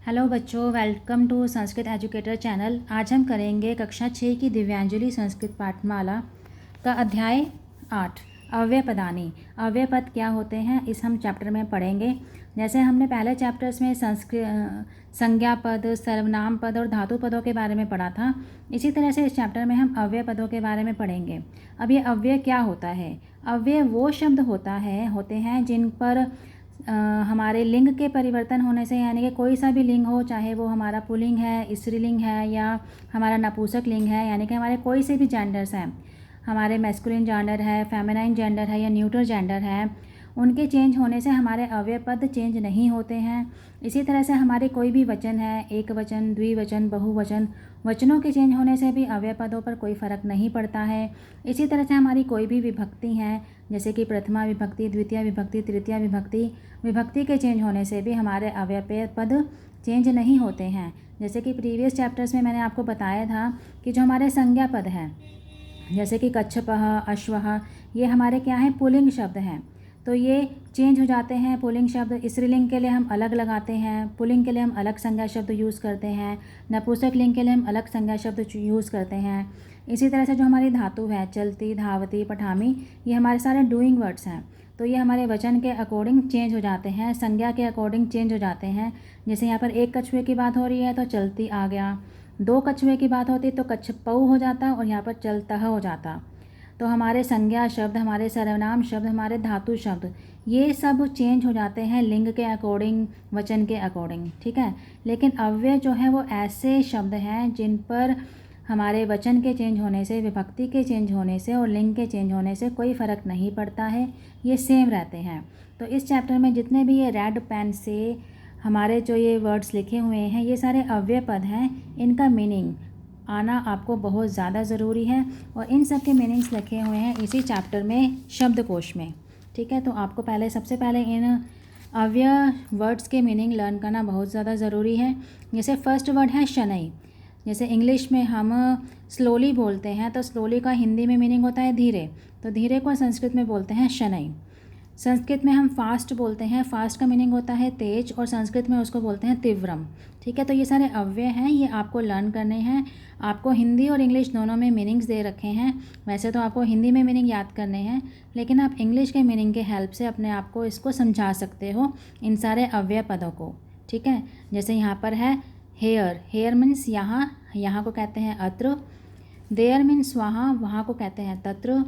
Hello बच्चों, welcome to Sanskrit educator channel. आज हम करेंगे कक्षा 6 की दिव्यांजलि संस्कृत पाठमाला का अध्याय 8 अव्यय पदानी। अव्यय पद क्या होते हैं इस हम चैप्टर में पढ़ेंगे। जैसे हमने पहले चैप्टर्स में संज्ञा पद, सर्वनाम पद और धातु पदों के बारे में पढ़ा था, इसी तरह से इस चैप्टर में हम अव्यय पदों के बारे में पढ़ेंगे। अब ये अव्यय क्या होता है? अव्यय वो शब्द होते हैं जिन पर हमारे लिंग के परिवर्तन होने से, यानी कि कोई सा भी लिंग हो, चाहे वो हमारा पुल्लिंग है, स्त्रीलिंग है या हमारा नपुंसक लिंग है, यानी कि हमारे कोई से भी जेंडर्स हैं, हमारे मैस्कुलिन जेंडर है, फेमिनाइन जेंडर है या न्यूट्रल जेंडर है, उनके चेंज होने से हमारे अव्यय पद चेंज नहीं होते हैं। इसी तरह से हमारे कोई भी वचन है, एक वचन, द्विवचन, बहुवचन, वचनों के चेंज होने से भी अव्यय पदों पर कोई फ़र्क नहीं पड़ता है। इसी तरह से हमारी कोई भी विभक्ति हैं, जैसे कि प्रथमा विभक्ति, द्वितीय विभक्ति, तृतीय विभक्ति, विभक्ति के चेंज होने से भी हमारे अव्यय पद चेंज नहीं होते हैं। जैसे कि प्रीवियस चैप्टर्स में मैंने आपको बताया था कि जो हमारे संज्ञा पद हैं, जैसे कि कच्छपः, अश्वः, ये हमारे क्या हैं? पुल्लिंग शब्द हैं, तो ये चेंज हो जाते हैं। पुल्लिंग शब्द स्त्रीलिंग के लिए हम अलग लगाते हैं, पुल्लिंग के लिए हम अलग संज्ञा शब्द यूज़ करते हैं, नपुंसक लिंग के लिए हम अलग संज्ञा शब्द यूज़ करते हैं। इसी तरह से जो हमारी धातु है, चलती, धावती, पठामी, ये हमारे सारे डूइंग वर्ड्स हैं, तो ये हमारे वचन के अकॉर्डिंग चेंज हो जाते हैं, संज्ञा के अकॉर्डिंग चेंज हो जाते हैं। जैसे यहाँ पर एक कछुए की बात हो रही है तो चलती आ गया, दो कछुए की बात होती तो कच्छपऊ हो जाता और यहाँ पर चलतः हो जाता। तो हमारे संज्ञा शब्द, हमारे सर्वनाम शब्द, हमारे धातु शब्द, ये सब चेंज हो जाते हैं लिंग के अकॉर्डिंग, वचन के अकॉर्डिंग, ठीक है। लेकिन अव्यय जो है वो ऐसे शब्द हैं जिन पर हमारे वचन के चेंज होने से, विभक्ति के चेंज होने से और लिंग के चेंज होने से कोई फ़र्क नहीं पड़ता है, ये सेम रहते हैं। तो इस चैप्टर में जितने भी ये रेड पेन से हमारे जो ये वर्ड्स लिखे हुए हैं, ये सारे अव्यय पद हैं। इनका मीनिंग आना आपको बहुत ज़्यादा ज़रूरी है और इन सब के मीनिंग्स लिखे हुए हैं इसी चैप्टर में शब्दकोश में, ठीक है। तो आपको सबसे पहले इन अव्यय वर्ड्स के मीनिंग लर्न करना बहुत ज़्यादा ज़रूरी है। जैसे फर्स्ट वर्ड है शनैः। जैसे इंग्लिश में हम स्लोली बोलते हैं तो स्लोली का हिंदी में मीनिंग होता है धीरे, तो धीरे को संस्कृत में बोलते हैं शनैः। संस्कृत में हम फास्ट बोलते हैं, फास्ट का मीनिंग होता है तेज और संस्कृत में उसको बोलते हैं तीव्रम, ठीक है। तो ये सारे अव्यय हैं, ये आपको लर्न करने हैं। आपको हिंदी और इंग्लिश दोनों में मीनिंग्स दे रखे हैं। वैसे तो आपको हिंदी में मीनिंग याद करने हैं, लेकिन आप इंग्लिश के मीनिंग के हेल्प से अपने आप को इसको समझा सकते हो, इन सारे अव्यय पदों को, ठीक है। जैसे यहाँ पर है हेयर, हेयर मीन्स यहाँ, यहाँ को कहते हैं अत्र। देयर मीन्स वहाँ, वहाँ को कहते हैं तत्र।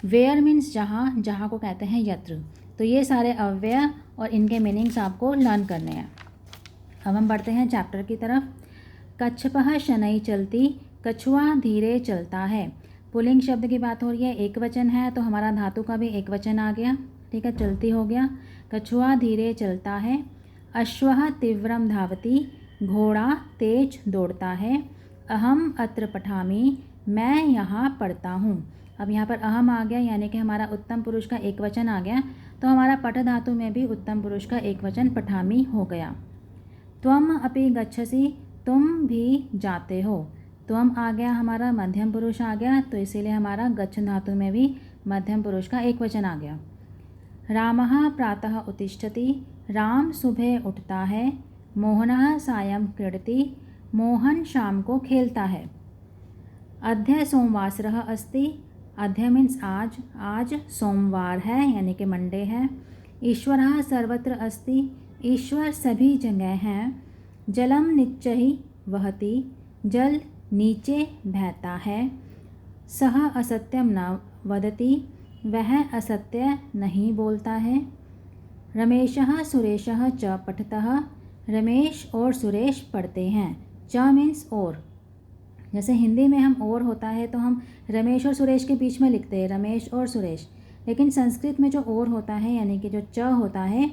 वेयर मीन्स जहाँ, जहाँ को कहते हैं यत्र। तो ये सारे अव्यय और इनके मीनिंग्स आपको लर्न करने हैं। अब हम बढ़ते हैं चैप्टर की तरफ। कच्छपः शनैः चलती, कछुआ धीरे चलता है। पुल्लिंग शब्द की बात हो रही है, एक वचन है तो हमारा धातु का भी एक वचन आ गया, ठीक है, चलती हो गया। कछुआ धीरे चलता है। अश्वः तीव्रम धावति, घोड़ा तेज दौड़ता है। अहम अत्र पठामि, मैं यहाँ पढ़ता हूँ। अब यहाँ पर अहम आ गया, यानी कि हमारा उत्तम पुरुष का एक वचन आ गया, तो हमारा पठ धातु में भी उत्तम पुरुष का एक वचन पठामि हो गया। त्वम अपि गच्छसि, तुम भी जाते हो। त्वम आ गया, हमारा मध्यम पुरुष आ गया, तो इसीलिए हमारा गच्छ धातु में भी मध्यम पुरुष का एक वचन आ गया। रामः प्रातः उत्तिष्ठति, राम सुबह उठता है। मोहनः सायं क्रीडति, मोहन शाम को खेलता है। अद्य सोमवासरः अस्ति, अद्य मीन्स आज, आज सोमवार है यानी कि मंडे है। ईश्वरः सर्वत्र अस्ति, ईश्वर सभी जगह हैं। जलम निच्चैः वहति, जल नीचे बहता है। सः असत्यम न वदति, वह असत्य नहीं बोलता है। रमेशः सुरेशः च पठतः, रमेश और सुरेश पढ़ते हैं। च मीन्स और, जैसे हिंदी में हम और होता है तो हम रमेश और सुरेश के बीच में लिखते हैं रमेश और सुरेश, लेकिन संस्कृत में जो और होता है यानी कि जो च होता है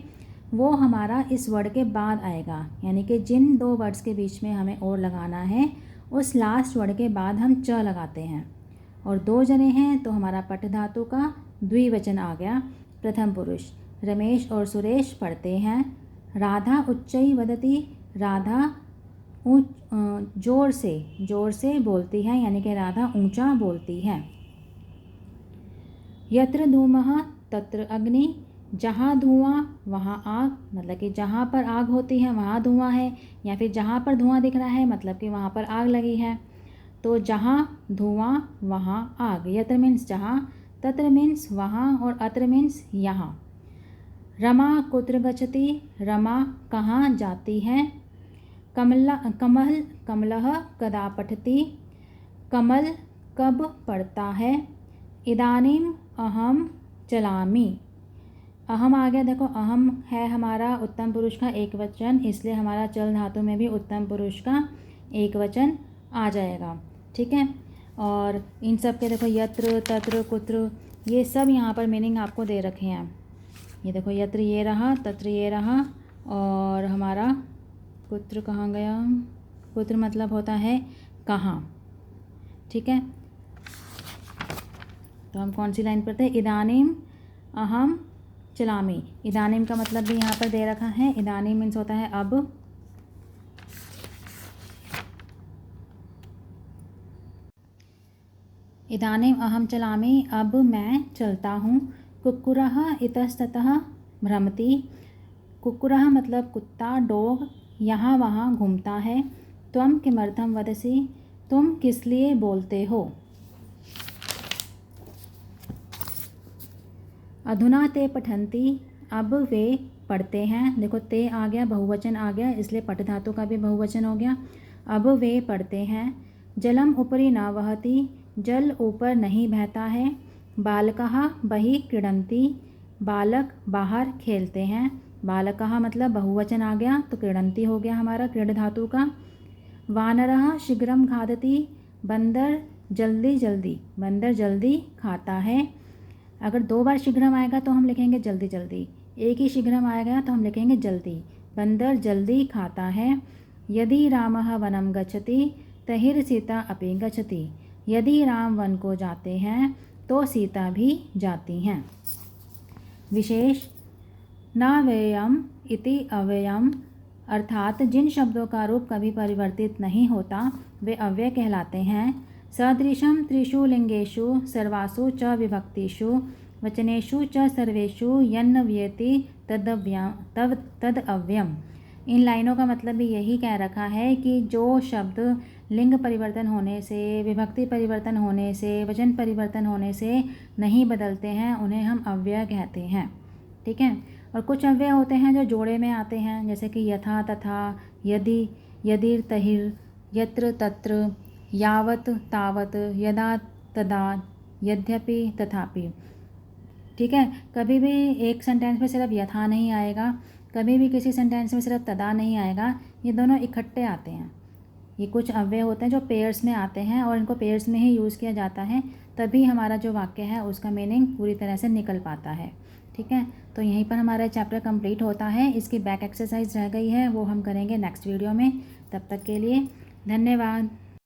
वो हमारा इस वर्ड के बाद आएगा, यानी कि जिन दो वर्ड्स के बीच में हमें और लगाना है उस लास्ट वर्ड के बाद हम च लगाते हैं। और दो जने हैं तो हमारा पठ धातु का द्विवचन आ गया, प्रथम पुरुष। रमेश और सुरेश पढ़ते हैं। राधा उच्चैः वदति, राधा जोर से बोलती है, यानी कि राधा ऊंचा बोलती है। यत्र धूमः तत्र अग्नि, जहाँ धुआं वहाँ आग, मतलब कि जहाँ पर आग होती है वहाँ धुआं है, या फिर जहाँ पर धुआं दिख रहा है मतलब कि वहाँ पर आग लगी है। तो जहाँ धुआं वहाँ आग, यत्र मीन्स जहाँ, तत्र मीन्स वहाँ, और अत्र मीन्स यहाँ। रमा कुत्र गच्छति, रमा कहाँ जाती है। कमलः कदा पठति, कमल कब पढ़ता है। इदानीम अहम चलामि, अहम आ गया, देखो अहम है हमारा उत्तम पुरुष का एक वचन, इसलिए हमारा चल धातु में भी उत्तम पुरुष का एक वचन आ जाएगा। ठीक है, और इन सब के देखो यत्र तत्र कुत्र ये सब यहाँ पर मीनिंग आपको दे रखे हैं। ये देखो यत्र ये रहा, तत्र ये रहा, और हमारा कुत्र कहाँ गया, कुत्र मतलब होता है कहाँ। ठीक है, तो हम कौन सी लाइन पढ़ते हैं, इदानीम अहम चलामी। इदानीम का मतलब भी यहाँ पर दे रखा है, इदानीम मीन्स होता है अब। इदानीम अहम चलामी, अब मैं चलता हूँ। कुक्कुरः इतस्ततः भ्रमति, कुक्कुरः मतलब कुत्ता, डॉग, यहाँ वहाँ घूमता है। त्वं किमर्थं वदसि, तुम किस लिए बोलते हो। अधुना ते पठन्ति, अब वे पढ़ते हैं। देखो ते आ गया, बहुवचन आ गया, इसलिए पठ धातु का भी बहुवचन हो गया। अब वे पढ़ते हैं। जलम उपरि न वहति, जल ऊपर नहीं बहता है। बालकः बहिः क्रीडन्ति, बालक बाहर खेलते हैं। बालकः मतलब बहुवचन आ गया, तो क्रीडन्ति हो गया हमारा क्रीड धातु का। वानरः शीघ्रं खादति, बंदर जल्दी जल्दी, बंदर जल्दी खाता है। अगर दो बार शीघ्रम आएगा तो हम लिखेंगे जल्दी जल्दी, एक ही शीघ्रम आएगा तो हम लिखेंगे जल्दी। बंदर जल्दी खाता है। यदि रामः वनं गच्छति, तहिर् सीता अपि गच्छति, यदि राम वन को जाते हैं तो सीता भी जाती हैं। विशेष नाव्ययम इति अव्ययम, अर्थात जिन शब्दों का रूप कभी परिवर्तित नहीं होता वे अव्यय कहलाते हैं। सदृशं त्रिषु लिंगेषु सर्वासु च विभक्तिषु वचनेषु च सर्वेषु यन्न व्येति तद अव्ययम। इन लाइनों का मतलब भी यही कह रखा है कि जो शब्द लिंग परिवर्तन होने से, विभक्ति परिवर्तन होने से, वचन परिवर्तन होने से नहीं बदलते हैं उन्हें हम अव्यय कहते हैं। ठीक है, और कुछ अव्यय होते हैं जो जोड़े में आते हैं, जैसे कि यथा तथा, यदि यदिर तहिर, यत्र तत्र, यावत तावत, यदा तदा, यद्यपि तथापि। ठीक है, कभी भी एक सेंटेंस में सिर्फ यथा नहीं आएगा, कभी भी किसी सेंटेंस में सिर्फ तदा नहीं आएगा, ये दोनों इकट्ठे आते हैं। ये कुछ अव्यय होते हैं जो पेयर्स में आते हैं और इनको पेयर्स में ही यूज़ किया जाता है, तभी हमारा जो वाक्य है उसका मीनिंग पूरी तरह से निकल पाता है। ठीक है, तो यहीं पर हमारा चैप्टर कंप्लीट होता है। इसकी बैक एक्सरसाइज रह गई है, वो हम करेंगे नेक्स्ट वीडियो में। तब तक के लिए धन्यवाद।